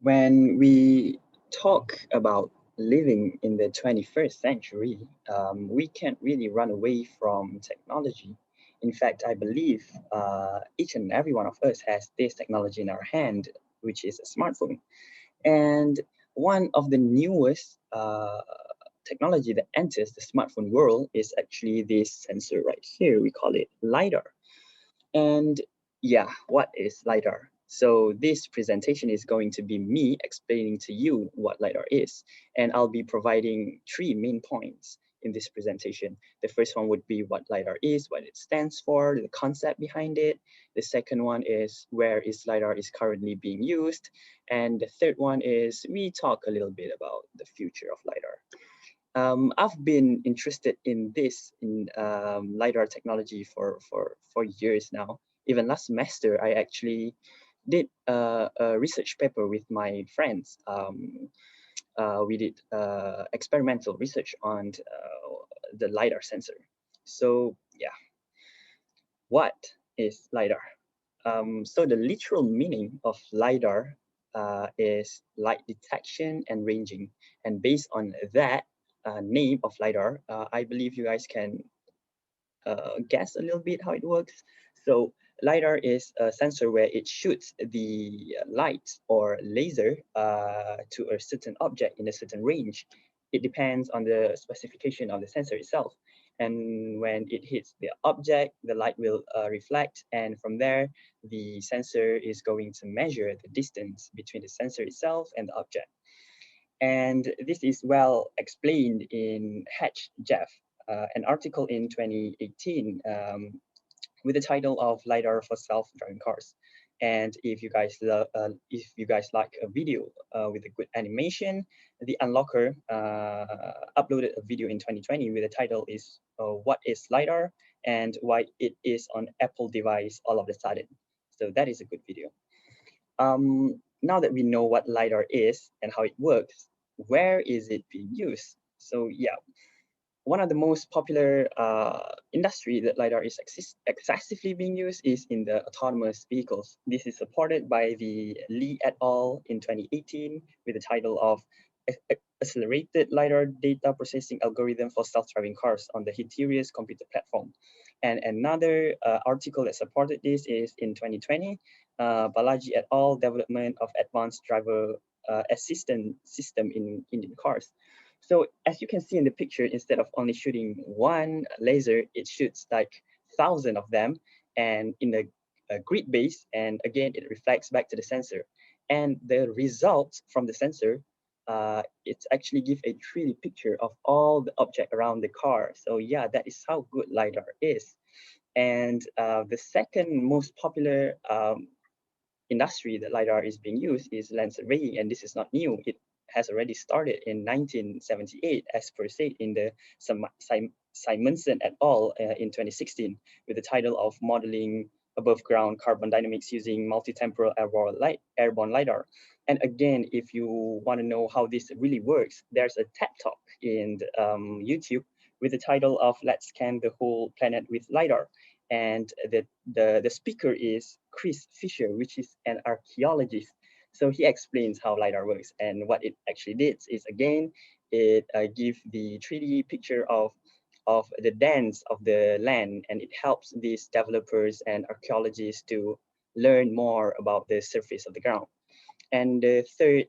When we talk about living in the 21st century, we can't really run away from technology. In fact, I believe each and every one of us has this technology in our hand, which is a smartphone. And one of the newest technology that enters the smartphone world is actually this sensor right here. We call it LiDAR. And yeah, what is LiDAR? So this presentation is going to be me explaining to you what LiDAR is. And I'll be providing three main points in this presentation. The first one would be what LiDAR is, what it stands for, the concept behind it. The second one is where is LiDAR is currently being used. And the third one is we talk a little bit about the future of LiDAR. I've been interested in this LiDAR technology for years now. Even last semester, I actually did a research paper with my friends. We did experimental research on the LiDAR sensor. So yeah, what is LiDAR? So the literal meaning of LiDAR is light detection and ranging. And based on that name of LiDAR, I believe you guys can guess a little bit how it works. So LiDAR is a sensor where it shoots the light or laser to a certain object in a certain range. It depends on the specification of the sensor itself. And when it hits the object, the light will reflect. And from there, the sensor is going to measure the distance between the sensor itself and the object. And this is well explained in Hatch Jeff, an article in 2018 with the title of LiDAR for Self-Driving Cars. And if you guys like a video with a good animation, the Unlocker uploaded a video in 2020 with the title is "What is LiDAR and Why It Is on Apple Device All of a Sudden." So that is a good video. Now that we know what LiDAR is and how it works, where is it being used? So yeah, one of the most popular industry that LiDAR is excessively being used is in the autonomous vehicles. This is supported by the Lee et al. In 2018 with the title of Accelerated LiDAR Data Processing Algorithm for Self-Driving Cars on the Helios Computer Platform. And another article that supported this is in 2020, Balaji et al. Development of Advanced Driver Assistance System in Indian cars. So as you can see in the picture, instead of only shooting one laser, it shoots like 1,000 of them and in a grid base. And again, it reflects back to the sensor. And the results from the sensor, it actually gives a 3D picture of all the object around the car. So yeah, that is how good LiDAR is. And the second most popular industry that LiDAR is being used is lens surveying, and this is not new. It has already started in 1978, as per se in the Simonson et al. In 2016, with the title of Modeling Above Ground Carbon Dynamics Using Multi-Temporal Airborne LiDAR. And again, if you want to know how this really works, there's a TED Talk in YouTube with the title of Let's Scan the Whole Planet with LiDAR. And the speaker is Chris Fisher, which is an archaeologist. So he explains how LiDAR works, and what it actually did is, again, it gives the 3D picture of the dance of the land, and it helps these developers and archaeologists to learn more about the surface of the ground. And the third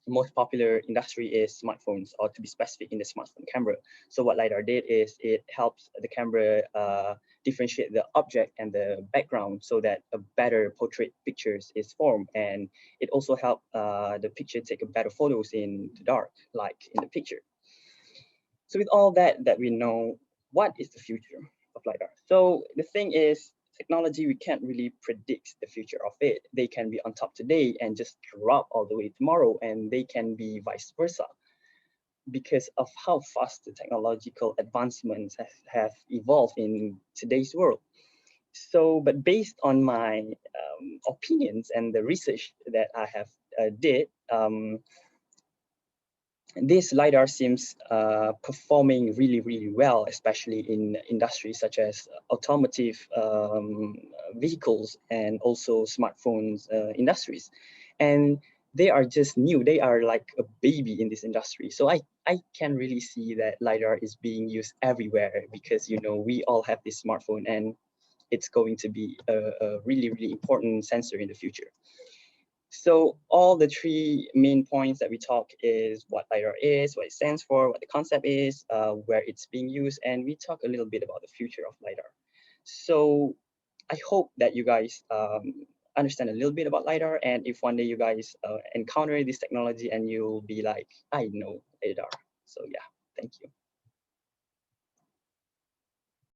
most popular industry is smartphones, or to be specific, in the smartphone camera. So what LiDAR did is it helps the camera differentiate the object and the background so that a better portrait pictures is formed. And it also helps the picture take a better photos in the dark, like in the picture. So with all that we know, what is the future of LiDAR? So the thing is, technology, we can't really predict the future of it. They can be on top today and just drop all the way tomorrow, and they can be vice versa because of how fast the technological advancements have evolved in today's world. So, but based on my opinions and the research that I have did, this LiDAR seems performing really well, especially in industries such as automotive vehicles and also smartphones industries. and they are just new. They are like a baby in this industry. So I can really see that LiDAR is being used everywhere, because we all have this smartphone, and it's going to be a really, really important sensor in the future. So all the three main points that we talk is what LiDAR is, what it stands for, what the concept is, where it's being used, and we talk a little bit about the future of LiDAR. So I hope that you guys understand a little bit about LiDAR, and if one day you guys encounter this technology, and you'll be like, I know LiDAR. So yeah, thank you.